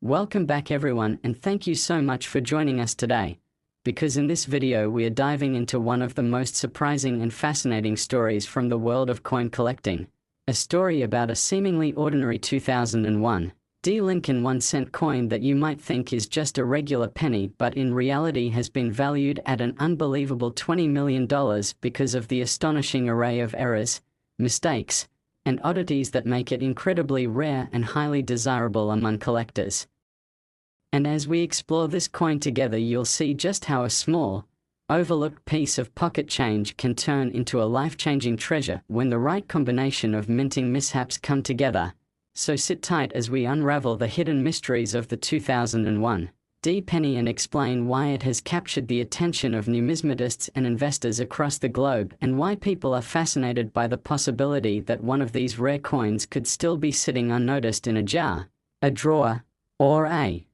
Welcome back everyone, and thank you so much for joining us today. Because in this video we are diving into one of the most surprising and fascinating stories from the world of coin collecting. A story about a seemingly ordinary 2001 D. Lincoln 1-cent coin that you might think is just a regular penny, but in reality has been valued at an unbelievable $20 million because of the astonishing array of errors, mistakes, and oddities that make it incredibly rare and highly desirable among collectors. And as we explore this coin together, you'll see just how a small, overlooked piece of pocket change can turn into a life-changing treasure when the right combination of minting mishaps come together. So sit tight as we unravel the hidden mysteries of the 2001 D penny and explain why it has captured the attention of numismatists and investors across the globe, and why people are fascinated by the possibility that one of these rare coins could still be sitting unnoticed in a jar, a drawer, or a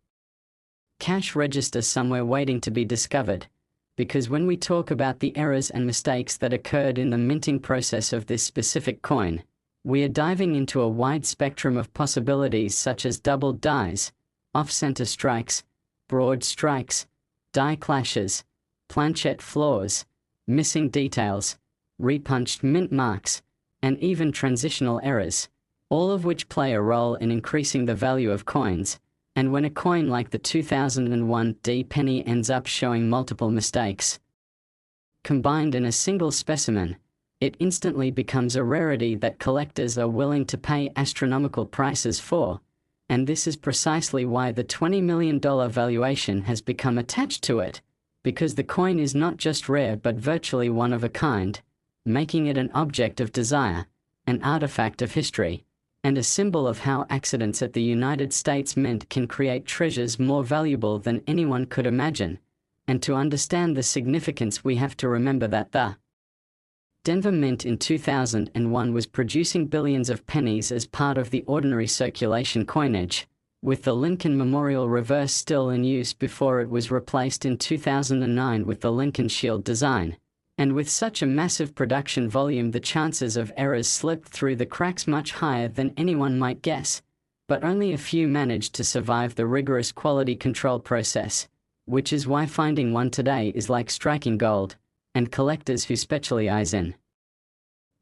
cash register somewhere waiting to be discovered. Because when we talk about the errors and mistakes that occurred in the minting process of this specific coin, we are diving into a wide spectrum of possibilities such as doubled dies, off-center strikes, broad strikes, die clashes, planchette flaws, missing details, repunched mint marks, and even transitional errors, all of which play a role in increasing the value of coins. And when a coin like the 2001 D penny ends up showing multiple mistakes combined in a single specimen, it instantly becomes a rarity that collectors are willing to pay astronomical prices for. And this is precisely why the $20 million valuation has become attached to it, because the coin is not just rare but virtually one of a kind, making it an object of desire, an artifact of history, and a symbol of how accidents at the United States Mint can create treasures more valuable than anyone could imagine. And to understand the significance, we have to remember that the Denver Mint in 2001 was producing billions of pennies as part of the ordinary circulation coinage, with the Lincoln Memorial reverse still in use before it was replaced in 2009 with the Lincoln Shield design. And with such a massive production volume, the chances of errors slipped through the cracks much higher than anyone might guess. But only a few managed to survive the rigorous quality control process, which is why finding one today is like striking gold. And collectors who specialize in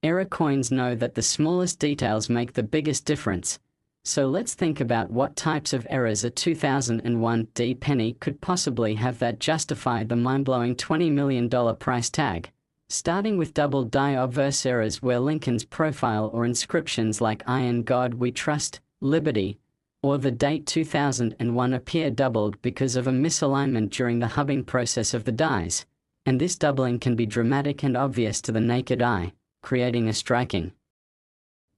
error coins know that the smallest details make the biggest difference. So let's think about what types of errors a 2001 D penny could possibly have that justify the mind-blowing $20 million price tag. Starting with double die obverse errors, where Lincoln's profile or inscriptions like "I in God We Trust," "Liberty," or the date 2001 appear doubled because of a misalignment during the hubbing process of the dies. And this doubling can be dramatic and obvious to the naked eye, creating a striking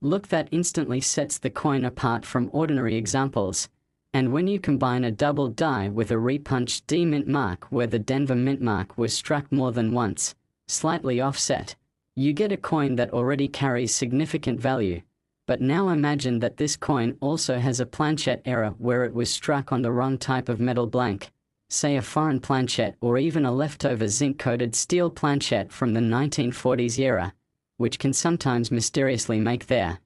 look that instantly sets the coin apart from ordinary examples. And when you combine a double die with a repunched D mint mark where the Denver mint mark was struck more than once, slightly offset, you get a coin that already carries significant value. But now imagine that this coin also has a planchette error where it was struck on the wrong type of metal blank, say a foreign planchette or even a leftover zinc-coated steel planchette from the 1940s era, which can sometimes mysteriously make their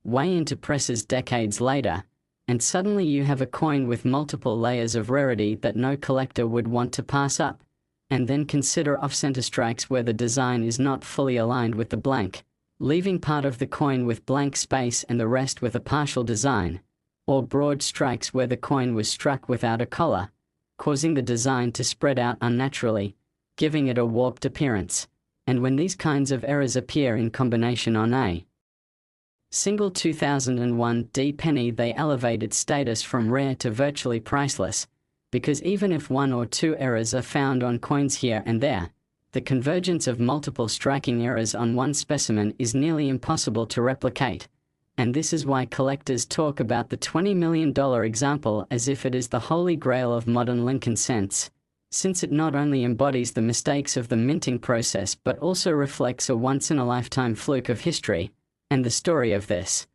way into presses decades later, and suddenly you have a coin with multiple layers of rarity that no collector would want to pass up. And then consider off-center strikes where the design is not fully aligned with the blank, leaving part of the coin with blank space and the rest with a partial design, or broad strikes where the coin was struck without a collar, causing the design to spread out unnaturally, giving it a warped appearance. And when these kinds of errors appear in combination on a single 2001 D penny, they elevate its status from rare to virtually priceless, because even if one or two errors are found on coins here and there, the convergence of multiple striking errors on one specimen is nearly impossible to replicate. And this is why collectors talk about the $20 million example as if it is the holy grail of modern Lincoln cents, since it not only embodies the mistakes of the minting process but also reflects a once-in-a-lifetime fluke of history. And the story of this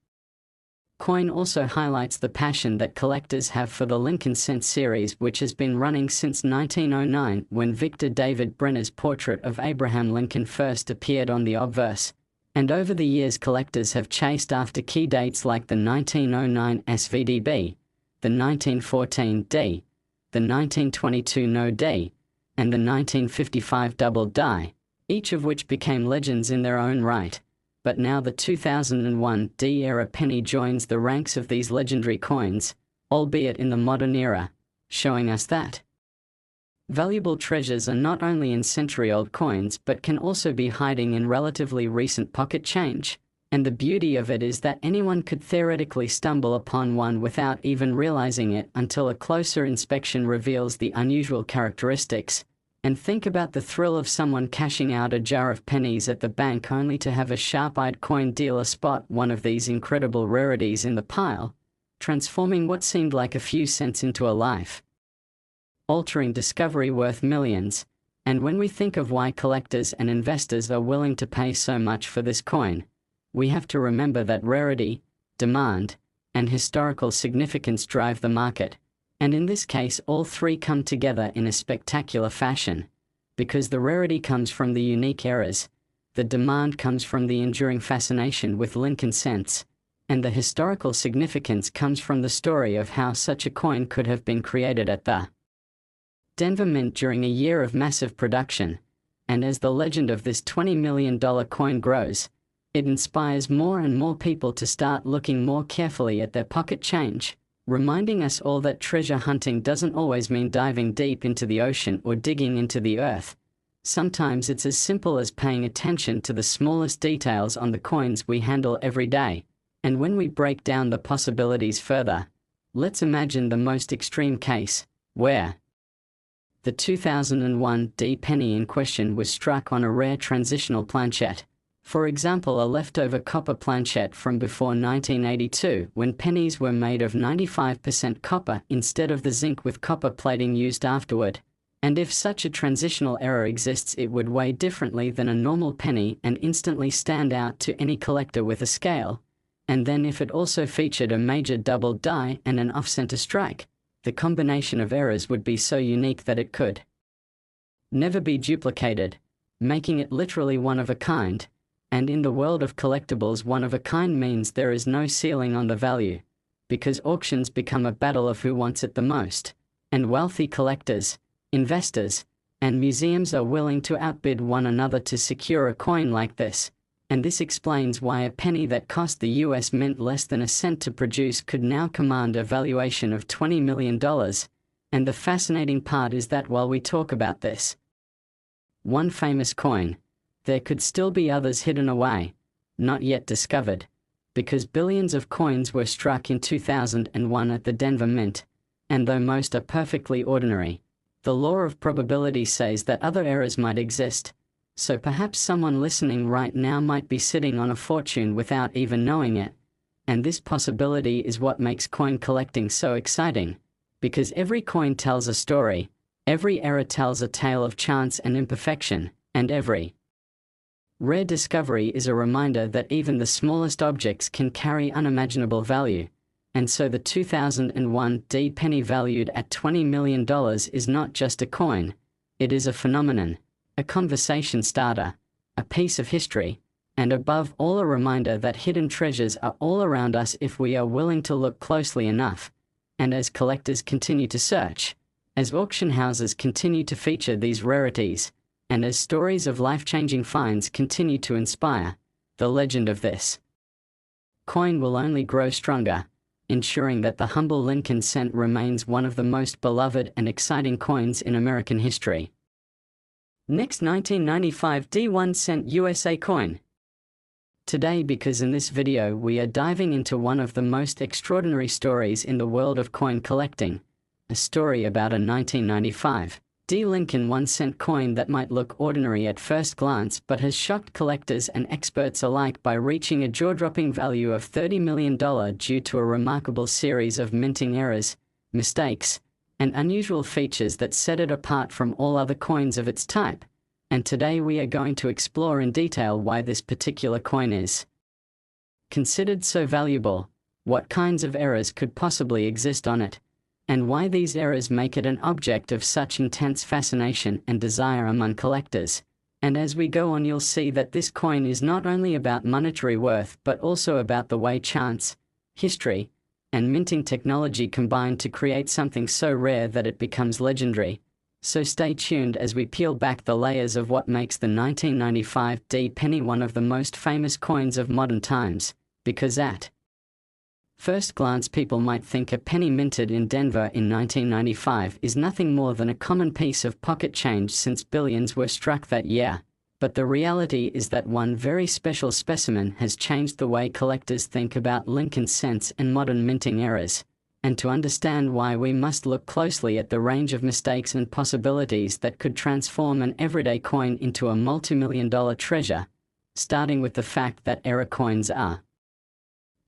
coin also highlights the passion that collectors have for the Lincoln cent series, which has been running since 1909, when Victor David Brenner's portrait of Abraham Lincoln first appeared on the obverse. And over the years, collectors have chased after key dates like the 1909 SVDB, the 1914 D, the 1922 No D, and the 1955 Double Die, each of which became legends in their own right. But now the 2001 D-era penny joins the ranks of these legendary coins, albeit in the modern era, showing us that valuable treasures are not only in century-old coins but can also be hiding in relatively recent pocket change. And the beauty of it is that anyone could theoretically stumble upon one without even realizing it until a closer inspection reveals the unusual characteristics. And think about the thrill of someone cashing out a jar of pennies at the bank only to have a sharp-eyed coin dealer spot one of these incredible rarities in the pile, transforming what seemed like a few cents into a life-altering discovery worth millions. And when we think of why collectors and investors are willing to pay so much for this coin, we have to remember that rarity, demand, and historical significance drive the market. And in this case, all three come together in a spectacular fashion, because the rarity comes from the unique eras, the demand comes from the enduring fascination with Lincoln cents, and the historical significance comes from the story of how such a coin could have been created at the Denver Mint during a year of massive production. And as the legend of this $20 million coin grows, it inspires more and more people to start looking more carefully at their pocket change, reminding us all that treasure hunting doesn't always mean diving deep into the ocean or digging into the earth. Sometimes it's as simple as paying attention to the smallest details on the coins we handle every day. And when we break down the possibilities further, let's imagine the most extreme case, where the 2001 D penny in question was struck on a rare transitional planchette. For example, a leftover copper planchette from before 1982, when pennies were made of 95% copper instead of the zinc with copper plating used afterward. And if such a transitional error exists, it would weigh differently than a normal penny and instantly stand out to any collector with a scale. And then if it also featured a major double die and an off-center strike, the combination of errors would be so unique that it could never be duplicated, making it literally one of a kind. And in the world of collectibles, one of a kind means there is no ceiling on the value, because auctions become a battle of who wants it the most, and wealthy collectors, investors, and museums are willing to outbid one another to secure a coin like this. And this explains why a penny that cost the US Mint less than a cent to produce could now command a valuation of $20 million. And the fascinating part is that while we talk about this one famous coin, there could still be others hidden away, not yet discovered, because billions of coins were struck in 2001 at the Denver Mint. And though most are perfectly ordinary, the law of probability says that other errors might exist. So perhaps someone listening right now might be sitting on a fortune without even knowing it. And this possibility is what makes coin collecting so exciting. Because every coin tells a story, every error tells a tale of chance and imperfection, and every rare discovery is a reminder that even the smallest objects can carry unimaginable value. And so the 2001 D penny valued at $20 million is not just a coin, it is a phenomenon, a conversation starter, a piece of history, and above all a reminder that hidden treasures are all around us if we are willing to look closely enough. And as collectors continue to search, as auction houses continue to feature these rarities, and as stories of life-changing finds continue to inspire, the legend of this coin will only grow stronger, ensuring that the humble Lincoln cent remains one of the most beloved and exciting coins in American history. Next, 1995 D1 cent USA coin. Today, because in this video we are diving into one of the most extraordinary stories in the world of coin collecting, a story about a 1995 D Lincoln 1 cent coin that might look ordinary at first glance but has shocked collectors and experts alike by reaching a jaw-dropping value of $30 million due to a remarkable series of minting errors, mistakes, and unusual features that set it apart from all other coins of its type. And today we are going to explore in detail why this particular coin is considered so valuable, what kinds of errors could possibly exist on it, and why these errors make it an object of such intense fascination and desire among collectors. And as we go on, you'll see that this coin is not only about monetary worth but also about the way chance, history, and minting technology combined to create something so rare that it becomes legendary. So stay tuned as we peel back the layers of what makes the 1995 D penny one of the most famous coins of modern times, because at first glance people might think a penny minted in Denver in 1995 is nothing more than a common piece of pocket change since billions were struck that year. But the reality is that one very special specimen has changed the way collectors think about Lincoln cents and modern minting errors. And to understand why, we must look closely at the range of mistakes and possibilities that could transform an everyday coin into a multi-million-dollar treasure, starting with the fact that error coins are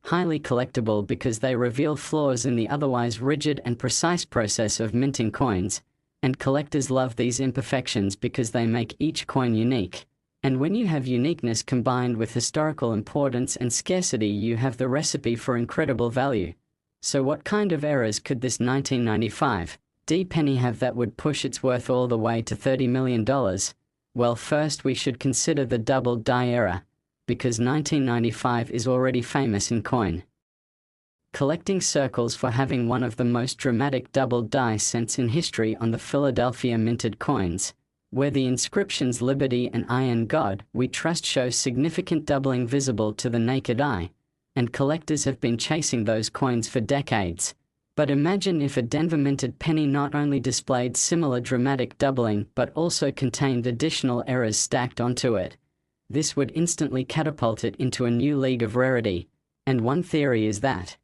highly collectible because they reveal flaws in the otherwise rigid and precise process of minting coins, and collectors love these imperfections because they make each coin unique. And when you have uniqueness combined with historical importance and scarcity, you have the recipe for incredible value. So what kind of errors could this 1995 D penny have that would push its worth all the way to $30 million? Well, first we should consider the double die error, because 1995 is already famous in coin collecting circles for having one of the most dramatic double die cents in history on the Philadelphia minted coins, where the inscriptions "Liberty" and "I and God We Trust" show significant doubling visible to the naked eye, and collectors have been chasing those coins for decades. But imagine if a Denver minted penny not only displayed similar dramatic doubling but also contained additional errors stacked onto it. This would instantly catapult it into a new league of rarity, and one theory is that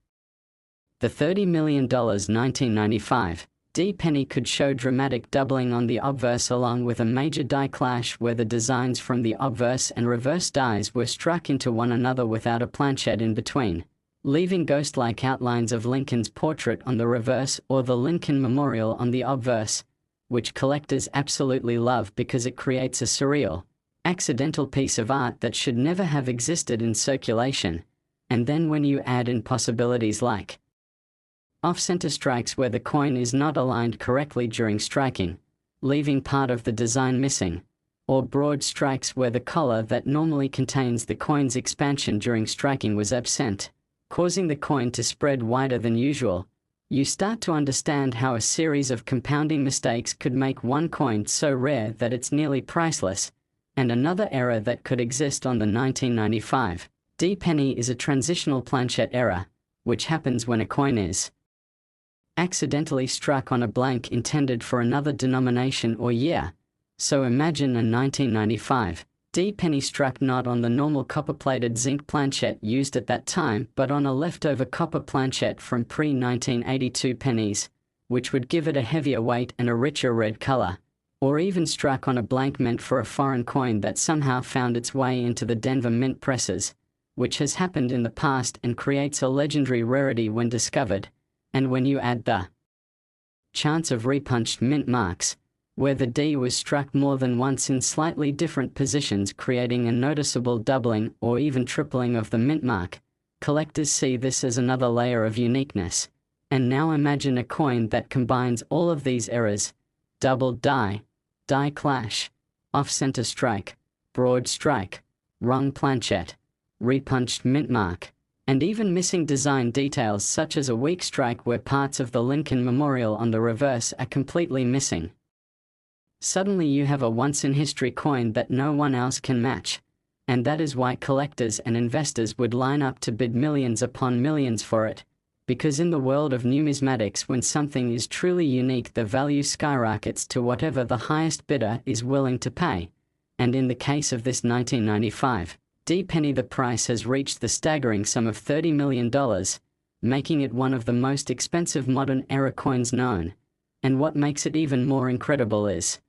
the $30 million 1995 D penny could show dramatic doubling on the obverse along with a major die clash where the designs from the obverse and reverse dies were struck into one another without a planchet in between, leaving ghost-like outlines of Lincoln's portrait on the reverse or the Lincoln Memorial on the obverse, which collectors absolutely love because it creates a surreal, accidental piece of art that should never have existed in circulation. And then when you add in possibilities like off-center strikes where the coin is not aligned correctly during striking, leaving part of the design missing, or broad strikes where the collar that normally contains the coin's expansion during striking was absent, causing the coin to spread wider than usual, you start to understand how a series of compounding mistakes could make one coin so rare that it's nearly priceless. And another error that could exist on the 1995 D penny is a transitional planchet error, which happens when a coin is accidentally struck on a blank intended for another denomination or year. So imagine a 1995 D penny struck not on the normal copper-plated zinc planchet used at that time, but on a leftover copper planchet from pre-1982 pennies, which would give it a heavier weight and a richer red color. Or even struck on a blank meant for a foreign coin that somehow found its way into the Denver mint presses, which has happened in the past and creates a legendary rarity when discovered. And when you add the chance of repunched mint marks, where the D was struck more than once in slightly different positions, creating a noticeable doubling or even tripling of the mint mark, collectors see this as another layer of uniqueness. And now imagine a coin that combines all of these errors: double die, die clash, off-center strike, broad strike, wrong planchet, repunched mint mark, and even missing design details such as a weak strike where parts of the Lincoln Memorial on the reverse are completely missing. Suddenly you have a once-in-history coin that no one else can match, and that is why collectors and investors would line up to bid millions upon millions for it. Because in the world of numismatics, when something is truly unique, the value skyrockets to whatever the highest bidder is willing to pay. And in the case of this 1995 D penny, the price has reached the staggering sum of $30 million, making it one of the most expensive modern era coins known. And what makes it even more incredible is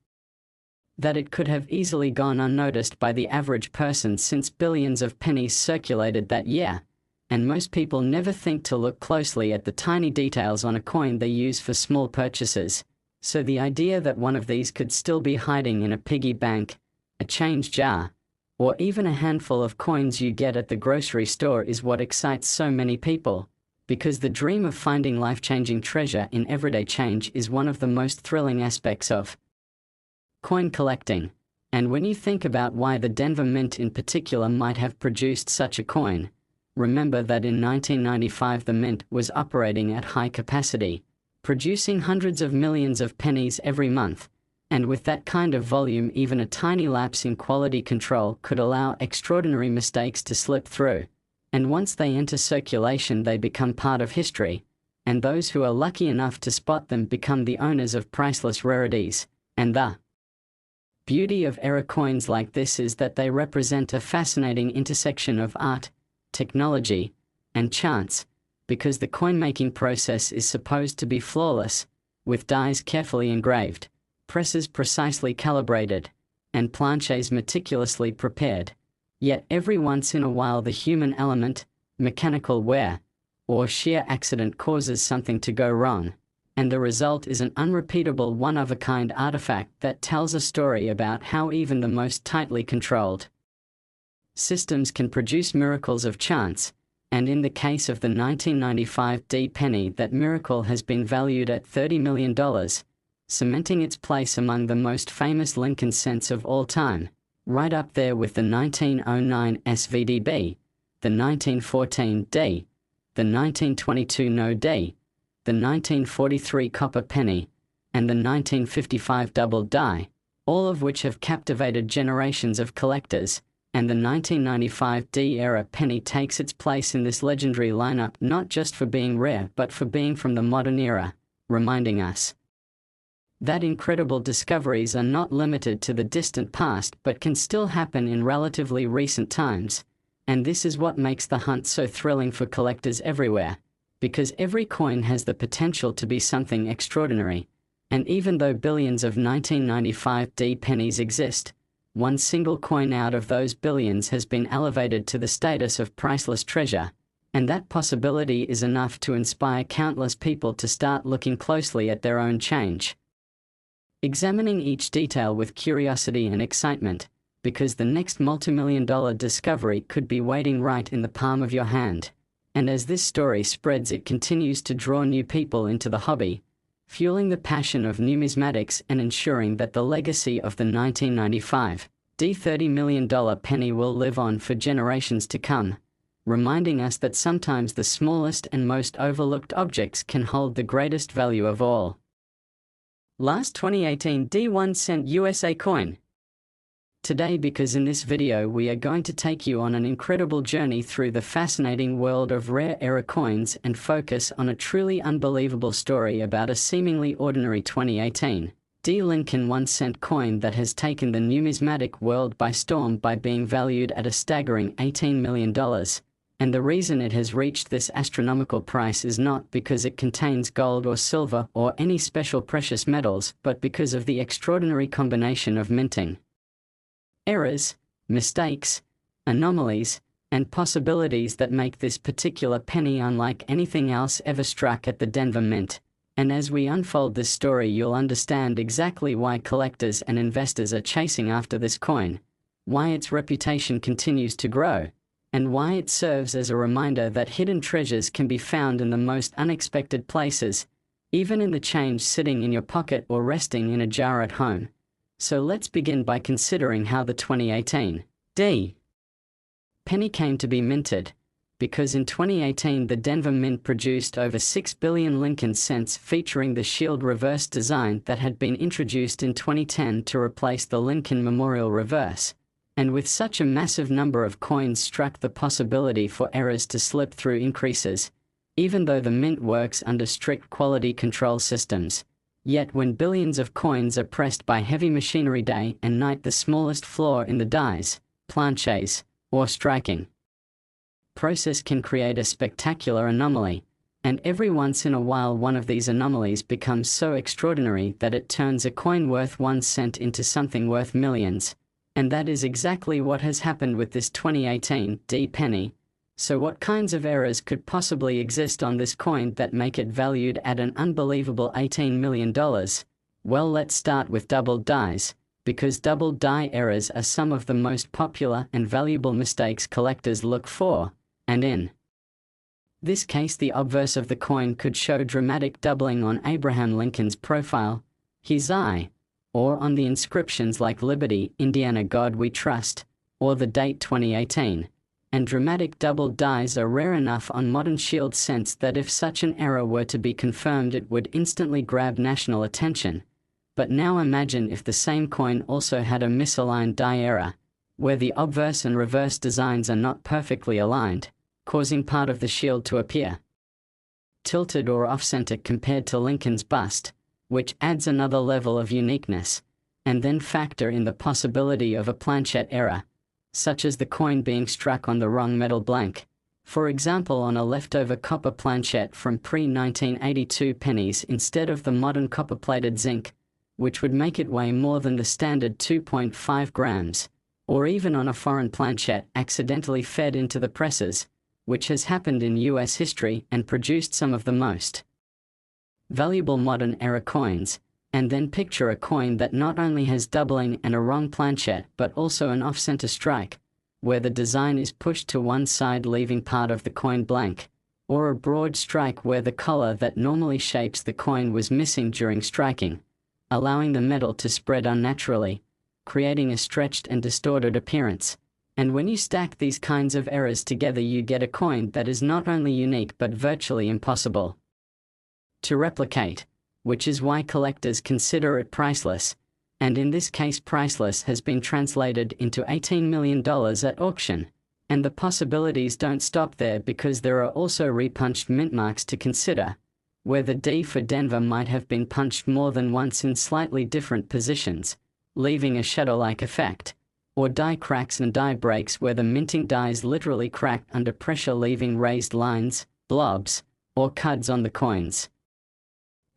that it could have easily gone unnoticed by the average person, since billions of pennies circulated that year. And most people never think to look closely at the tiny details on a coin they use for small purchases. So the idea that one of these could still be hiding in a piggy bank, a change jar, or even a handful of coins you get at the grocery store is what excites so many people. Because the dream of finding life-changing treasure in everyday change is one of the most thrilling aspects of coin collecting. And when you think about why the Denver Mint in particular might have produced such a coin, Remember that in 1995 the mint was operating at high capacity, producing hundreds of millions of pennies every month, and with that kind of volume even a tiny lapse in quality control could allow extraordinary mistakes to slip through, and once they enter circulation they become part of history, and those who are lucky enough to spot them become the owners of priceless rarities. And the beauty of error coins like this is that they represent a fascinating intersection of art, technology, and chance, because the coin-making process is supposed to be flawless, with dies carefully engraved, presses precisely calibrated, and planches meticulously prepared. Yet every once in a while the human element, mechanical wear, or sheer accident causes something to go wrong, and the result is an unrepeatable one-of-a-kind artifact that tells a story about how even the most tightly controlled systems can produce miracles of chance, and in the case of the 1995 D penny, that miracle has been valued at $30 million, cementing its place among the most famous Lincoln cents of all time, right up there with the 1909 SVDB, the 1914 D, the 1922 No D, the 1943 copper penny, and the 1955 double die, all of which have captivated generations of collectors, and the 1995 D-era penny takes its place in this legendary lineup not just for being rare but for being from the modern era, reminding us that incredible discoveries are not limited to the distant past but can still happen in relatively recent times, and this is what makes the hunt so thrilling for collectors everywhere, because every coin has the potential to be something extraordinary, and even though billions of 1995 D pennies exist, one single coin out of those billions has been elevated to the status of priceless treasure, and that possibility is enough to inspire countless people to start looking closely at their own change, examining each detail with curiosity and excitement, because the next multimillion-dollar discovery could be waiting right in the palm of your hand. And as this story spreads, it continues to draw new people into the hobby, fueling the passion of numismatics and ensuring that the legacy of the 1995 D $30 million penny will live on for generations to come, reminding us that sometimes the smallest and most overlooked objects can hold the greatest value of all. Last 2018 D1 cent USA coin. Today, because in this video we are going to take you on an incredible journey through the fascinating world of rare era coins and focus on a truly unbelievable story about a seemingly ordinary 2018 D Lincoln 1 cent coin that has taken the numismatic world by storm by being valued at a staggering $18 million. And the reason it has reached this astronomical price is not because it contains gold or silver or any special precious metals, but because of the extraordinary combination of minting errors, mistakes, anomalies, and possibilities that make this particular penny unlike anything else ever struck at the Denver Mint. And as we unfold this story, you'll understand exactly why collectors and investors are chasing after this coin, why its reputation continues to grow, and why it serves as a reminder that hidden treasures can be found in the most unexpected places, even in the change sitting in your pocket or resting in a jar at home. So let's begin by considering how the 2018 D penny came to be minted, because in 2018 the Denver Mint produced over 6 billion Lincoln cents featuring the shield reverse design that had been introduced in 2010 to replace the Lincoln Memorial reverse. And with such a massive number of coins struck, the possibility for errors to slip through increases, even though the mint works under strict quality control systems. Yet when billions of coins are pressed by heavy machinery day and night, the smallest flaw in the dies, planches, or striking process can create a spectacular anomaly, and every once in a while one of these anomalies becomes so extraordinary that it turns a coin worth 1 cent into something worth millions. And that is exactly what has happened with this 2018 D penny. So what kinds of errors could possibly exist on this coin that make it valued at an unbelievable $18 million? Well, let's start with double dies, because double die errors are some of the most popular and valuable mistakes collectors look for, and in this case the obverse of the coin could show dramatic doubling on Abraham Lincoln's profile, his eye, or on the inscriptions like Liberty, Indiana, God We Trust, or the date 2018. and dramatic double dies are rare enough on modern shield cents that if such an error were to be confirmed it would instantly grab national attention. But now imagine if the same coin also had a misaligned die error, where the obverse and reverse designs are not perfectly aligned, causing part of the shield to appear tilted or off-center compared to Lincoln's bust, which adds another level of uniqueness, and then factor in the possibility of a planchette error, such as the coin being struck on the wrong metal blank, for example on a leftover copper planchette from pre-1982 pennies instead of the modern copper-plated zinc, which would make it weigh more than the standard 2.5 grams, or even on a foreign planchette accidentally fed into the presses, which has happened in US history and produced some of the most valuable modern era coins. And then picture a coin that not only has doubling and a wrong planchette but also an off-center strike, where the design is pushed to one side leaving part of the coin blank, or a broad strike where the collar that normally shapes the coin was missing during striking, allowing the metal to spread unnaturally, creating a stretched and distorted appearance. And when you stack these kinds of errors together you get a coin that is not only unique but virtually impossible to replicate, which is why collectors consider it priceless, and in this case priceless has been translated into $18 million at auction. And the possibilities don't stop there because there are also repunched mint marks to consider, where the D for Denver might have been punched more than once in slightly different positions, leaving a shadow-like effect, or die cracks and die breaks where the minting dies literally cracked under pressure leaving raised lines, blobs, or cuds on the coin's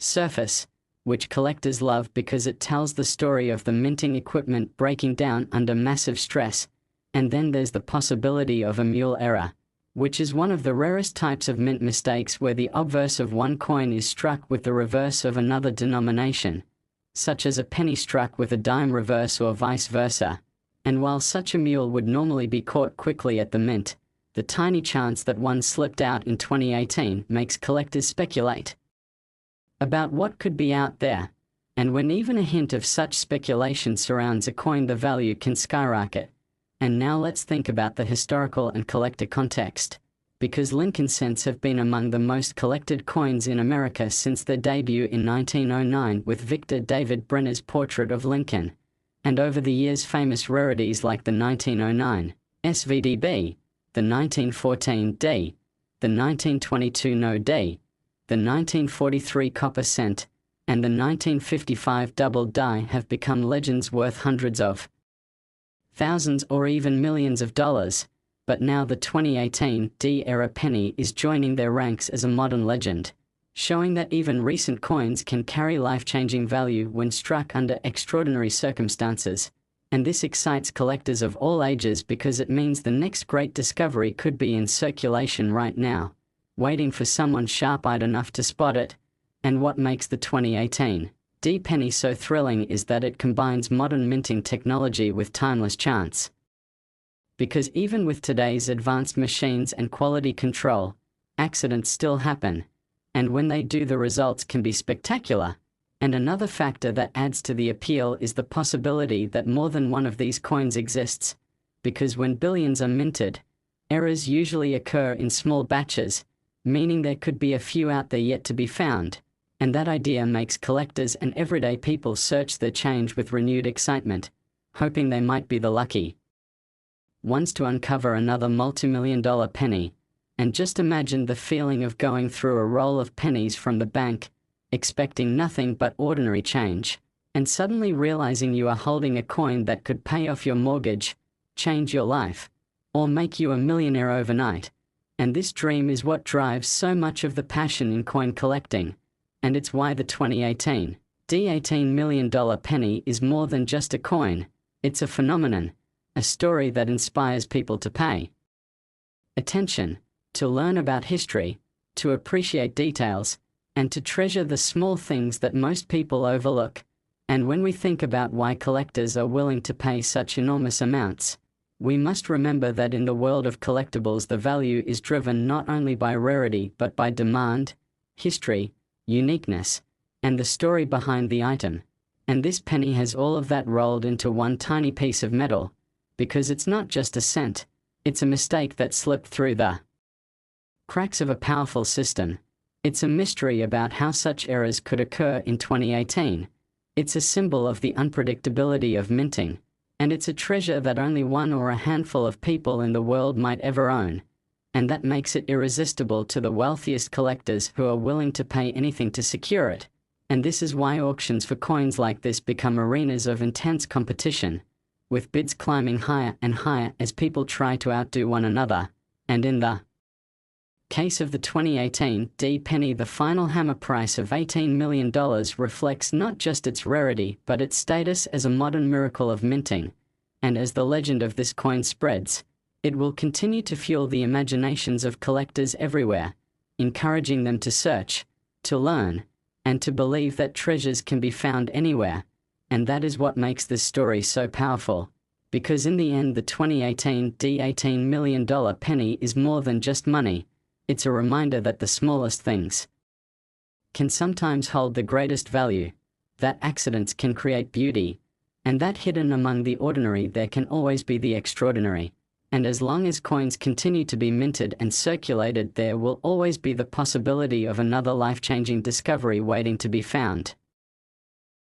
surface, which collectors love because it tells the story of the minting equipment breaking down under massive stress. And then there's the possibility of a mule error, which is one of the rarest types of mint mistakes where the obverse of one coin is struck with the reverse of another denomination, such as a penny struck with a dime reverse or vice versa. And while such a mule would normally be caught quickly at the mint, the tiny chance that one slipped out in 2018 makes collectors speculate about what could be out there. And when even a hint of such speculation surrounds a coin, the value can skyrocket. And now let's think about the historical and collector context, because Lincoln cents have been among the most collected coins in America since their debut in 1909 with Victor David Brenner's portrait of Lincoln. And over the years famous rarities like the 1909 SVDB, the 1914 D, the 1922 No D, the 1943 copper cent, and the 1955 double die have become legends worth hundreds of thousands or even millions of dollars. But now the 2018 D-era penny is joining their ranks as a modern legend, showing that even recent coins can carry life-changing value when struck under extraordinary circumstances. And this excites collectors of all ages because it means the next great discovery could be in circulation right now, waiting for someone sharp-eyed enough to spot it. And what makes the 2018 D penny so thrilling is that it combines modern minting technology with timeless chance. Because even with today's advanced machines and quality control, accidents still happen. And when they do, the results can be spectacular. And another factor that adds to the appeal is the possibility that more than one of these coins exists. Because when billions are minted, errors usually occur in small batches, meaning there could be a few out there yet to be found. And that idea makes collectors and everyday people search their change with renewed excitement, hoping they might be the lucky ones to uncover another multi-million-dollar penny. And just imagine the feeling of going through a roll of pennies from the bank, expecting nothing but ordinary change, and suddenly realizing you are holding a coin that could pay off your mortgage, change your life, or make you a millionaire overnight. And this dream is what drives so much of the passion in coin collecting. And it's why the 2018 $18 million penny is more than just a coin. It's a phenomenon, a story that inspires people to pay attention, to learn about history, to appreciate details, and to treasure the small things that most people overlook. And when we think about why collectors are willing to pay such enormous amounts, we must remember that in the world of collectibles the value is driven not only by rarity but by demand, history, uniqueness, and the story behind the item. And this penny has all of that rolled into one tiny piece of metal, because it's not just a cent, It's a mistake that slipped through the cracks of a powerful system. It's a mystery about how such errors could occur in 2018. It's a symbol of the unpredictability of minting, and it's a treasure that only one or a handful of people in the world might ever own. And that makes it irresistible to the wealthiest collectors who are willing to pay anything to secure it. And this is why auctions for coins like this become arenas of intense competition, with bids climbing higher and higher as people try to outdo one another. And in the case of the 2018 D penny, the final hammer price of $18 million reflects not just its rarity but its status as a modern miracle of minting. And as the legend of this coin spreads, it will continue to fuel the imaginations of collectors everywhere, encouraging them to search, to learn, and to believe that treasures can be found anywhere. And that is what makes this story so powerful, because in the end the 2018 D $18 million penny is more than just money. It's a reminder that the smallest things can sometimes hold the greatest value, that accidents can create beauty, and that hidden among the ordinary there can always be the extraordinary. And as long as coins continue to be minted and circulated, there will always be the possibility of another life-changing discovery waiting to be found.